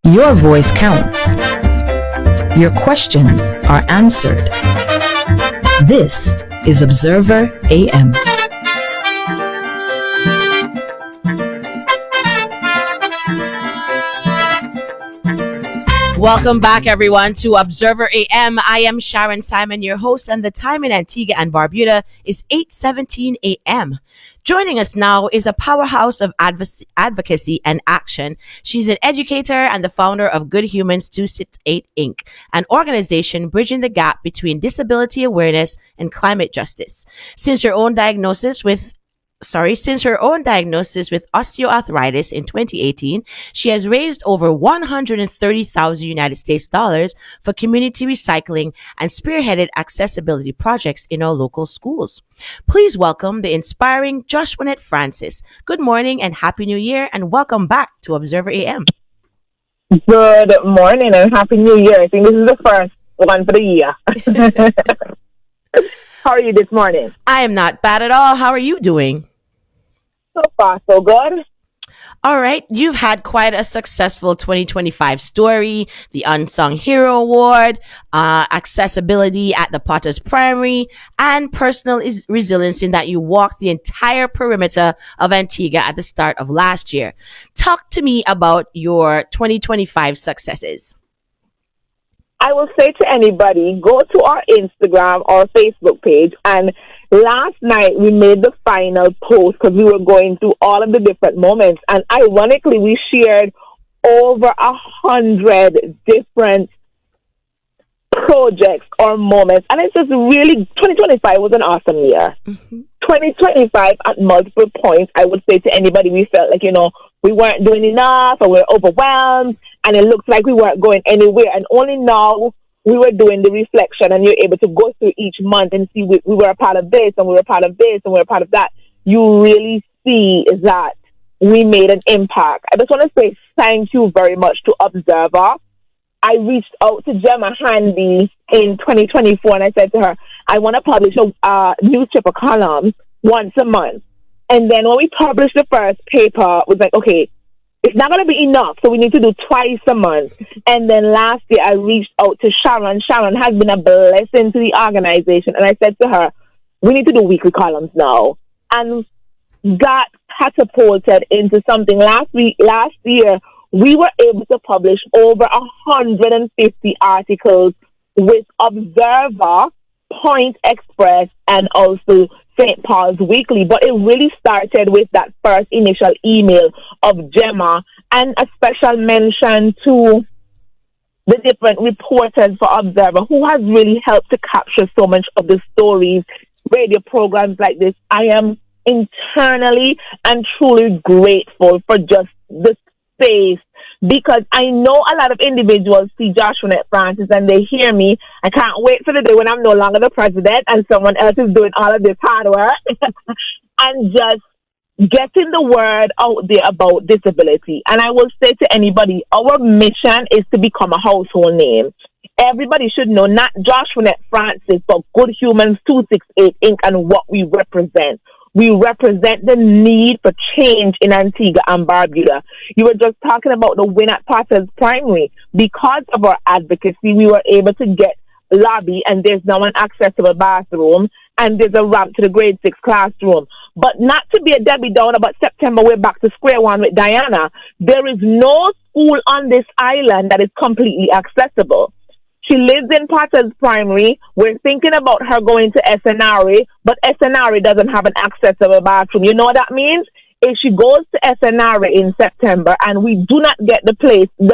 Your voice counts. Your questions are answered. This is Observer AM. Welcome back, everyone, to Observer AM. I am Sharon Simon, your host, and the time in Antigua and Barbuda is 8:17 a.m. Joining us now is a powerhouse of advocacy and action. She's an educator and the founder of Good Humans 268 Inc., an organization bridging the gap between disability awareness and climate justice. Since her own diagnosis with osteoarthritis in 2018, she has raised over 130,000 United States dollars for community recycling and spearheaded accessibility projects in our local schools. Please welcome the inspiring Joshwanette Francis. Good morning and Happy New Year, and welcome back to Observer AM. Good morning and Happy New Year. I think this is the first one for the year. How are you this morning? I am not bad at all. How are you doing? So far, so good. All right. You've had quite a successful 2025 story, the Unsung Hero Award, accessibility at the Potters Primary, and personal resilience in that you walked the entire perimeter of Antigua at the start of last year. Talk to me about your 2025 successes. I will say to anybody, go to our Instagram or Facebook page, and last night we made the final post because we were going through all of the different moments, and ironically we shared over 100 different projects or moments, and it's just really, 2025 was an awesome year. 2025 at multiple points, I would say to anybody, we felt like, we weren't doing enough or we were overwhelmed, and it looked like we weren't going anywhere, and only now we were doing the reflection and you're able to go through each month and see we were a part of this and we were a part of this and we were a part of that. You really see that we made an impact. I just want to say thank you very much to Observer. I reached out to Gemma Handy in 2024 and I said to her, I want to publish a newspaper column once a month. And then when we published the first paper, it was like, okay, it's not going to be enough, so we need to do twice a month. And then last year, I reached out to Sharon. Sharon has been a blessing to the organization. And I said to her, we need to do weekly columns now. And got catapulted into something. Last year, we were able to publish over 150 articles with Observer, Point Express, and also St. Paul's Weekly, but it really started with that first initial email of Gemma, and a special mention to the different reporters for Observer who has really helped to capture so much of the stories, radio programs like this. I am internally and truly grateful for just the space, because I know a lot of individuals see Joshwanette Francis and they hear me. I can't wait for the day when I'm no longer the president and someone else is doing all of this hard work and just getting the word out there about disability. And I will say to anybody, our mission is to become a household name. Everybody should know, not Joshwanette Francis, but Good Humans 268 Inc. and what we represent. We represent the need for change in Antigua and Barbuda. You were just talking about the win at Potters Primary. Because of our advocacy, we were able to get lobby, and there's now an accessible bathroom, and there's a ramp to the grade 6 classroom. But not to be a Debbie Downer, but September we're back to square one with Diana. There is no school on this island that is completely accessible. She lives in Potters Primary. We're thinking about her going to SNRA, but SNRA doesn't have an accessible bathroom. You know what that means? If she goes to SNRA in September and we do not get the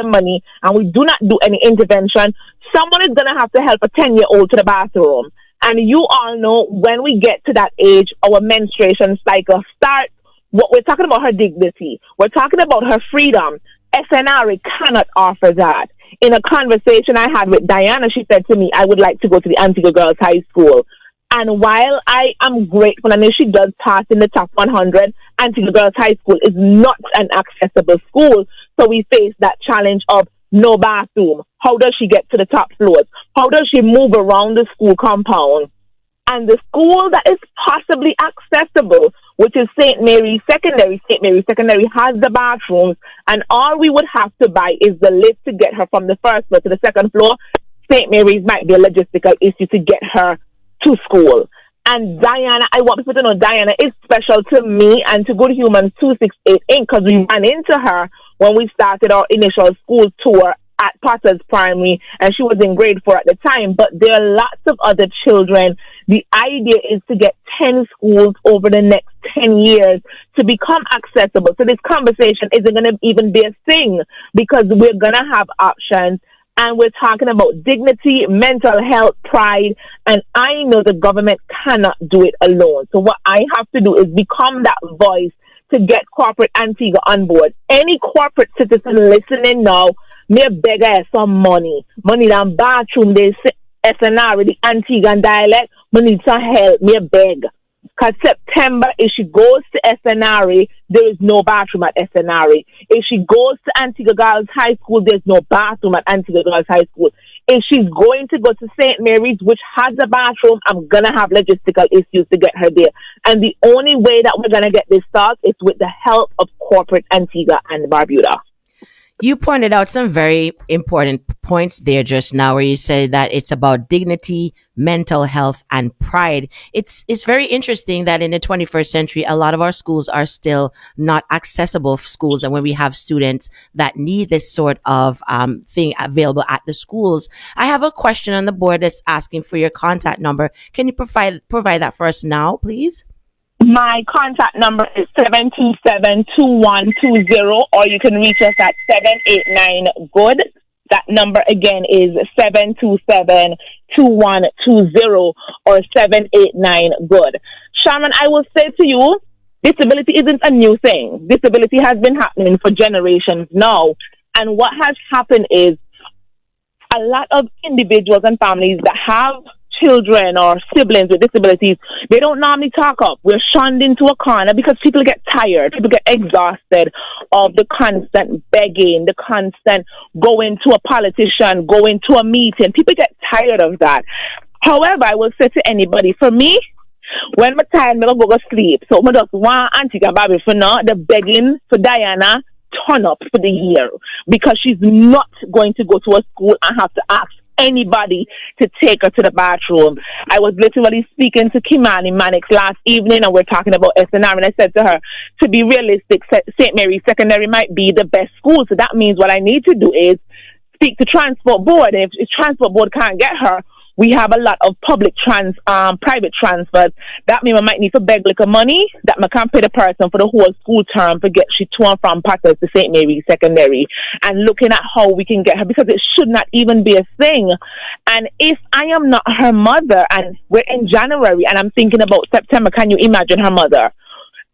money, and we do not do any intervention, someone is going to have to help a 10-year-old to the bathroom. And you all know when we get to that age, our menstruation cycle starts. What we're talking about her dignity. We're talking about her freedom. SNRA cannot offer that. In a conversation I had with Diana, she said to me, I would like to go to the Antigua Girls High School. And while I am grateful, and if she does pass in the top 100, Antigua Girls High School is not an accessible school. So we face that challenge of no bathroom. How does she get to the top floors? How does she move around the school compound? And the school that is possibly accessible, which is St. Mary's Secondary. St. Mary's Secondary has the bathrooms, and all we would have to buy is the lift to get her from the first floor to the second floor. St. Mary's might be a logistical issue to get her to school. And Diana, I want people to know Diana is special to me and to Good Humans 268 Inc. because we ran into her when we started our initial school tour at Potter's Primary, and she was in grade 4 at the time. But there are lots of other children. The idea is to get 10 schools over the next 10 years to become accessible. So this conversation isn't going to even be a thing because we're going to have options. And we're talking about dignity, mental health, pride, and I know the government cannot do it alone. So what I have to do is become that voice to get corporate Antigua on board. Any corporate citizen listening now, me beg her some money. Money down bathroom, they SNR, the Antiguan dialect, money to help, me beg. Because September, if she goes to SNRE, there is no bathroom at SNRE. If she goes to Antigua Girls High School, there's no bathroom at Antigua Girls High School. If she's going to go to St. Mary's, which has a bathroom, I'm going to have logistical issues to get her there. And the only way that we're going to get this started is with the help of corporate Antigua and Barbuda. You pointed out some very important points there just now where you said that it's about dignity, mental health, and pride. It's very interesting that in the 21st century, a lot of our schools are still not accessible schools. And when we have students that need this sort of thing available at the schools, I have a question on the board that's asking for your contact number. Can you provide that for us now, please? My contact number is 727-2120, or you can reach us at 789-GOOD. That number again is 727-2120 or 789-GOOD. Sharon, I will say to you, disability isn't a new thing. Disability has been happening for generations now. And what has happened is a lot of individuals and families that have children or siblings with disabilities, they don't normally talk up. We're shunned into a corner because people get tired, people get exhausted of the constant begging, the constant going to a politician, going to a meeting. People get tired of that. However, I will say to anybody, for me, when I'm tired, I'm going to go sleep. So I just want Auntie Bobby for now, the begging for Diana turn up for the year because she's not going to go to a school and have to ask anybody to take her to the bathroom. I was literally speaking to Kimani Mannix last evening and we're talking about SNR, and I said to her, to be realistic, St. Mary's Secondary might be the best school. So that means what I need to do is speak to Transport Board. And if Transport Board can't get her, we have a lot of private transfers. That means I might need to beg like money that I can't pay the person for the whole school term to get she to and from Potters to St. Mary's Secondary, and looking at how we can get her because it should not even be a thing. And if I am not her mother and we're in January and I'm thinking about September, can you imagine her mother?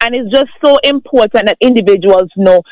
And it's just so important that individuals know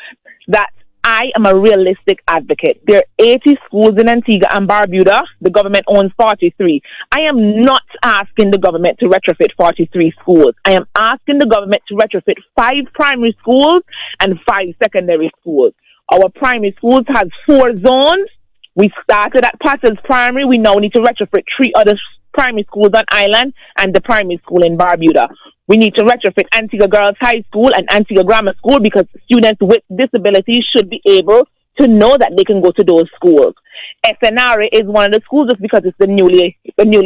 that I am a realistic advocate. There are 80 schools in Antigua and Barbuda. The government owns 43. I am not asking the government to retrofit 43 schools. I am asking the government to retrofit 5 primary schools and 5 secondary schools. Our primary schools has 4 zones. We started at Potter's Primary. We now need to retrofit 3 other primary schools on island and the primary school in Barbuda. We need to retrofit Antigua Girls High School and Antigua Grammar School because students with disabilities should be able to know that they can go to those schools. SNRA is one of the schools just because it's the newly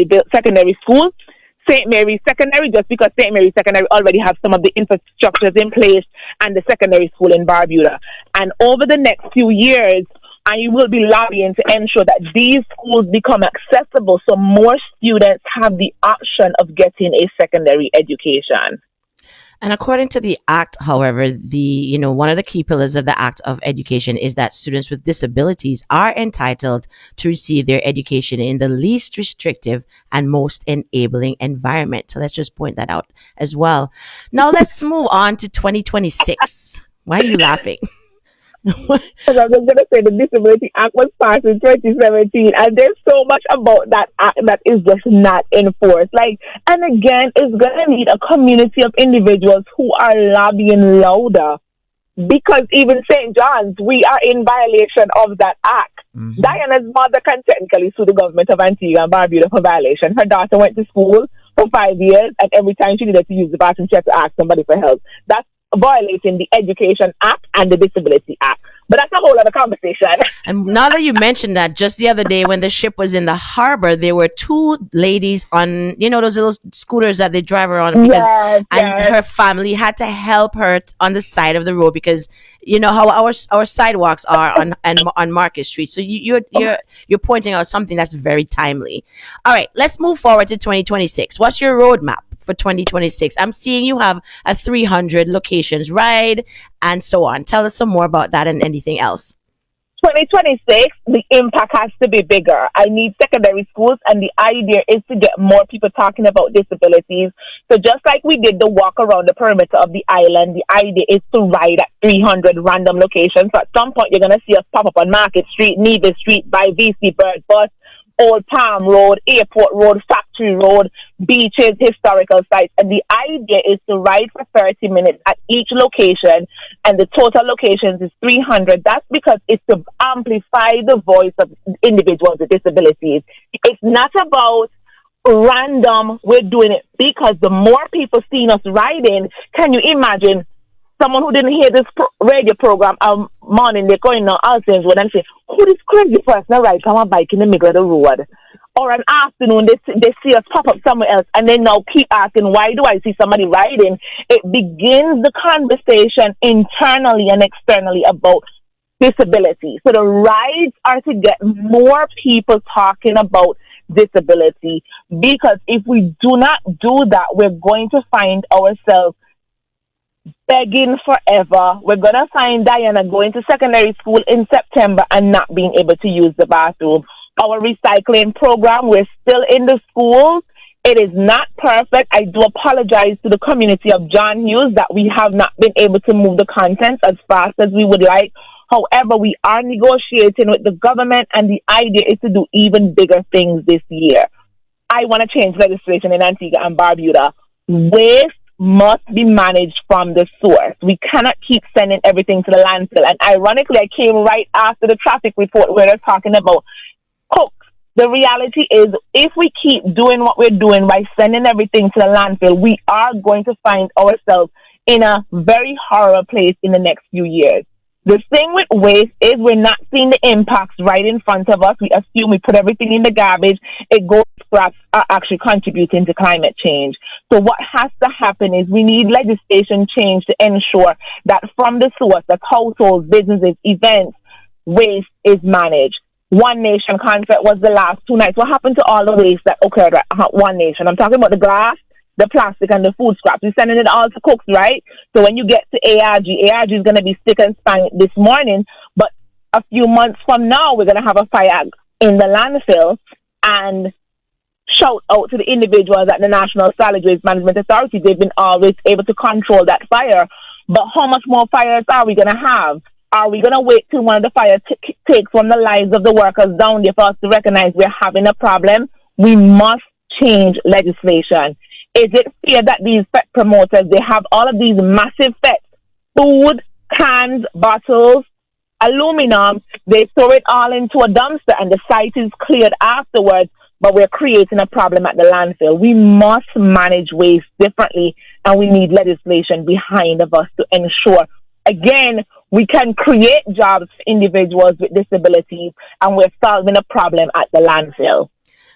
built secondary school. St. Mary's Secondary, just because St. Mary's Secondary already have some of the infrastructures in place, and the secondary school in Barbuda. And over the next few years, I will be lobbying to ensure that these schools become accessible so more students have the option of getting a secondary education. And according to the Act, however, one of the key pillars of the Act of Education is that students with disabilities are entitled to receive their education in the least restrictive and most enabling environment. So let's just point that out as well. Now let's move on to 2026. Why are you laughing? I was going to say the Disability Act was passed in 2017, and there's so much about that act that is just not enforced. And again, it's going to need a community of individuals who are lobbying louder, because even St. John's, we are in violation of that act. Mm-hmm. Diana's mother can technically sue the government of Antigua and Barbuda for violation. Her daughter went to school. for 5 years, and every time she needed to use the bathroom, she had to ask somebody for help. That's violating the Education Act and the Disability Act. But that's a whole other conversation. And now that you mentioned that, just the other day when the ship was in the harbor, there were two ladies on, those little scooters that they drive around because, her family had to help her on the side of the road because you know how our sidewalks are on Market Street. So you're pointing out something that's very timely. All right, let's move forward to 2026. What's your roadmap for 2026? I'm seeing you have a 300 locations ride and so on. Tell us some more about that and anything else. 2026, the impact has to be bigger. I need secondary schools, and the idea is to get more people talking about disabilities. So just like we did the walk around the perimeter of the island, the idea is to ride at 300 random locations. So at some point, you're going to see us pop up on Market Street, Nevis Street, by VC Bird Bus, Old Palm Road, Airport Road, Factory Road, beaches, historical sites. And the idea is to ride for 30 minutes at each location, and the total locations is 300. That's because it's to amplify the voice of individuals with disabilities. It's not about random, we're doing it because the more people seeing us riding, can you imagine someone who didn't hear this radio program morning, they're going now Alston's Road and say, who this crazy person ride on a bike in the middle of the road? Or an afternoon, they see us pop up somewhere else, and they now keep asking, why do I see somebody riding? It begins the conversation internally and externally about disability. So the rides are to get more people talking about disability, because if we do not do that, we're going to find ourselves begging forever. We're going to find Diana going to secondary school in September and not being able to use the bathroom. Our recycling program, we're still in the schools. It is not perfect. I do apologize to the community of John Hughes that we have not been able to move the contents as fast as we would like. However, we are negotiating with the government, and the idea is to do even bigger things this year. I want to change legislation in Antigua and Barbuda. Waste must be managed from the source. We cannot keep sending everything to the landfill. And ironically, I came right after the traffic report where they're talking about cooks. The reality is, if we keep doing what we're doing by sending everything to the landfill, we are going to find ourselves in a very horrible place in the next few years. The thing with waste is we're not seeing the impacts right in front of us. We assume we put everything in the garbage. It goes scraps are actually contributing to climate change. So what has to happen is we need legislation change to ensure that from the source, that households, businesses, events, waste is managed. One Nation concept was the last 2 nights. What happened to all the waste that occurred at One Nation? I'm talking about the glass, the plastic, and the food scraps. We're sending it all to cooks, right? So when you get to ARG is going to be stick and span this morning, but a few months from now, we're going to have a fire in the landfill. And shout out to the individuals at the National Solid Waste Management Authority. They've been always able to control that fire. But how much more fires are we going to have? Are we going to wait till one of the fires takes from the lives of the workers down there for us to recognize we're having a problem? We must change legislation. Is it fair that these pet promoters, they have all of these massive pets, food, cans, bottles, aluminum, they throw it all into a dumpster and the site is cleared afterwards, but we're creating a problem at the landfill. We must manage waste differently, and we need legislation behind of us to ensure, again, we can create jobs for individuals with disabilities, and we're solving a problem at the landfill.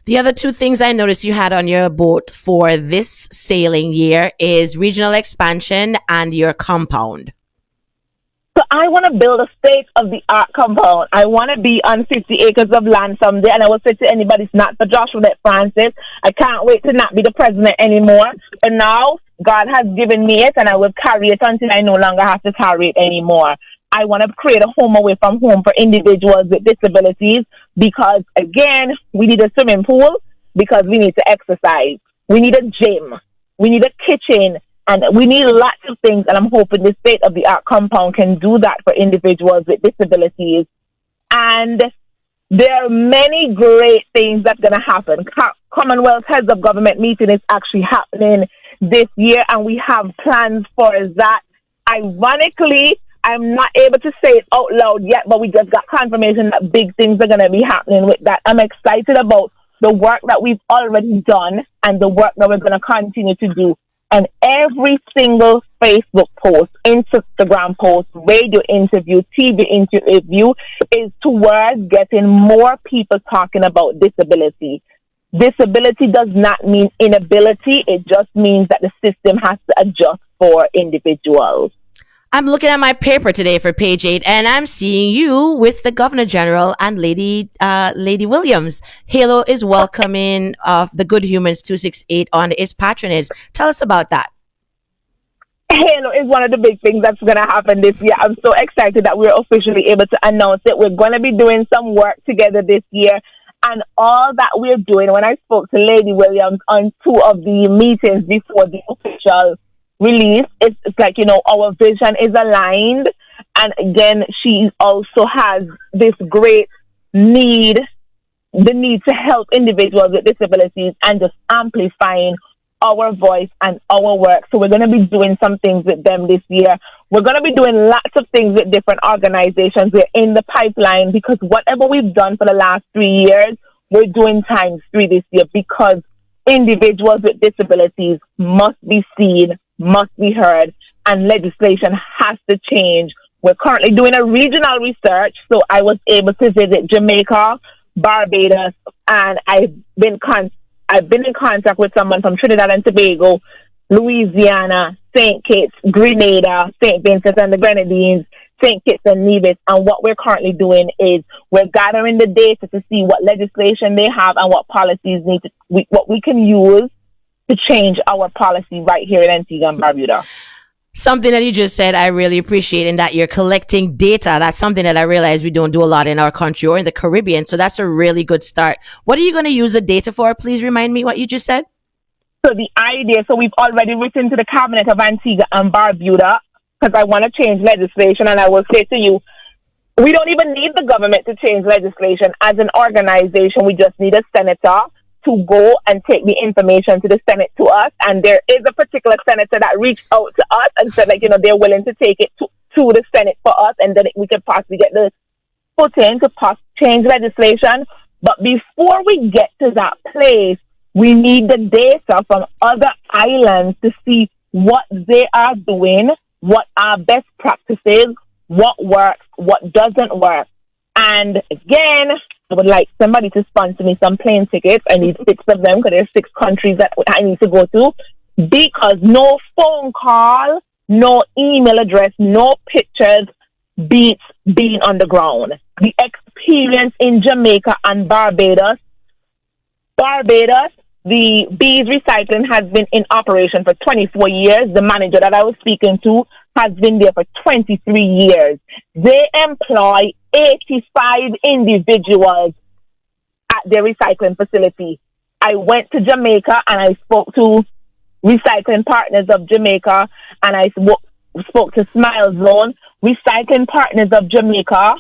The other two things I noticed you had on your boat for this sailing year is regional expansion and your compound. So I want to build a state-of-the-art compound. I want to be on 50 acres of land someday, and I will say to anybody, it's not for Joshua Francis. I can't wait to not be the president anymore. But now, God has given me it, and I will carry it until I no longer have to carry it anymore. I want to create a home away from home for individuals with disabilities because, again, we need a swimming pool because we need to exercise. We need a gym. We need a kitchen. And we need lots of things, and I'm hoping the state-of-the-art compound can do that for individuals with disabilities. And there are many great things that's going to happen. Commonwealth Heads of Government meeting is actually happening this year, and we have plans for that. Ironically, I'm not able to say it out loud yet, but we just got confirmation that big things are going to be happening with that. I'm excited about the work that we've already done and the work that we're going to continue to do. And every single Facebook post, Instagram post, radio interview, TV interview is towards getting more people talking about disability. Disability does not mean inability. It just means that the system has to adjust for individuals. I'm looking at my paper today for page 8, and I'm seeing you with the Governor General and Lady Williams. Halo is welcoming of the Good Humans 268 on its patronage. Tell us about that. Halo is one of the big things that's going to happen this year. I'm so excited that we're officially able to announce it. We're going to be doing some work together this year. And all that we're doing, when I spoke to Lady Williams on 2 of the meetings before the official release, it's like, our vision is aligned. And again, she also has this great the need to help individuals with disabilities and just amplifying our voice and our work. So we're going to be doing some things with them this year. We're going to be doing lots of things with different organizations. We're in the pipeline because whatever we've done for the last 3 years, we're doing times 3 this year because individuals with disabilities must be seen, must be heard, and legislation has to change. We're currently doing a regional research, so I was able to visit Jamaica, Barbados, and I've been in contact with someone from Trinidad and Tobago, Louisiana, St. Kitts, Grenada, St. Vincent and the Grenadines, St. Kitts and Nevis. And what we're currently doing is we're gathering the data to see what legislation they have and what policies what we can use to change our policy right here in Antigua and Barbuda. Something that you just said, I really appreciate, in that you're collecting data. That's something that I realize we don't do a lot in our country or in the Caribbean. So that's a really good start. What are you going to use the data for? Please remind me what you just said. So the idea, we've already written to the Cabinet of Antigua and Barbuda because I want to change legislation. And I will say to you, we don't even need the government to change legislation. As an organization, we just need a senator to go and take the information to the Senate to us. And there is a particular senator that reached out to us and said, they're willing to take it to the Senate for us, and then we could possibly get the footing to change legislation. But before we get to that place, we need the data from other islands to see what they are doing, what are best practices, what works, what doesn't work. And again, I would like somebody to sponsor me some plane tickets. I need 6 of them because there's 6 countries that I need to go to. Because no phone call, no email address, no pictures beats being on the ground. The experience in Jamaica and Barbados, the Bees Recycling has been in operation for 24 years. The manager that I was speaking to has been there for 23 years. They employ 85 individuals at their recycling facility. I went to Jamaica and I spoke to Recycling Partners of Jamaica, and I spoke to Smile Zone. Recycling Partners of Jamaica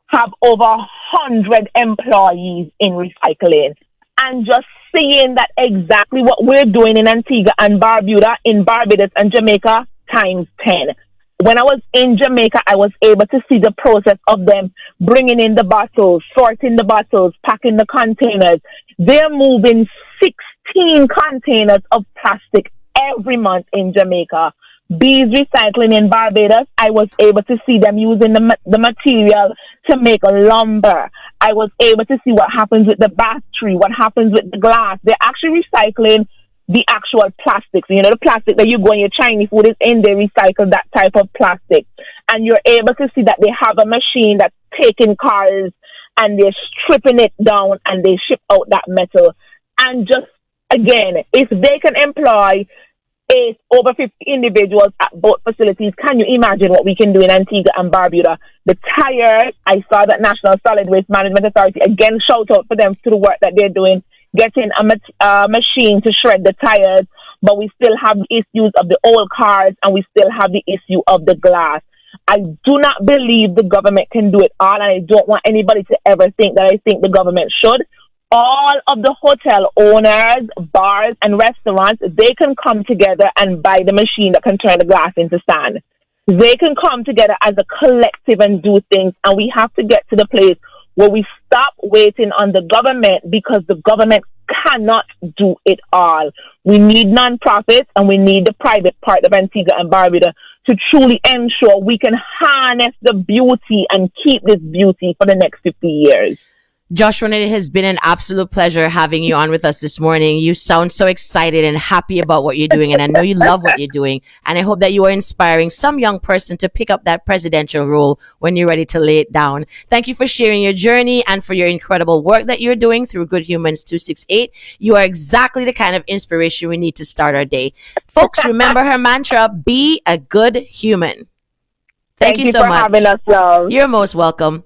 have over 100 employees in recycling. And just seeing that exactly what we're doing in Antigua and Barbuda, in Barbados and Jamaica, times 10. When I was in Jamaica, I was able to see the process of them bringing in the bottles, sorting the bottles, packing the containers. They're moving 16 containers of plastic every month in Jamaica. Bees Recycling in Barbados, I was able to see them using the material to make lumber. I was able to see what happens with the battery, what happens with the glass. They're actually recycling the actual plastics. The plastic that you go and your Chinese food is in, they recycle that type of plastic. And you're able to see that they have a machine that's taking cars and they're stripping it down and they ship out that metal. And just, again, if they can employ over 50 individuals at both facilities, can you imagine what we can do in Antigua and Barbuda? The tires, I saw that National Solid Waste Management Authority, again, shout out for them to the work that they're doing, getting a machine to shred the tires, but we still have the issues of the old cars and we still have the issue of the glass. I do not believe the government can do it all, and I don't want anybody to ever think that I think the government should. All of the hotel owners, bars, and restaurants, they can come together and buy the machine that can turn the glass into sand. They can come together as a collective and do things, and we have to get to the place where we stop waiting on the government because the government cannot do it all. We need nonprofits and we need the private part of Antigua and Barbuda to truly ensure we can harness the beauty and keep this beauty for the next 50 years. Joshua, it has been an absolute pleasure having you on with us this morning. You sound so excited and happy about what you're doing, and I know you love what you're doing. And I hope that you are inspiring some young person to pick up that presidential role when you're ready to lay it down. Thank you for sharing your journey and for your incredible work that you're doing through Good Humans 268. You are exactly the kind of inspiration we need to start our day. Folks, remember her mantra, be a good human. Thank you so for much. Having us, love. You're most welcome.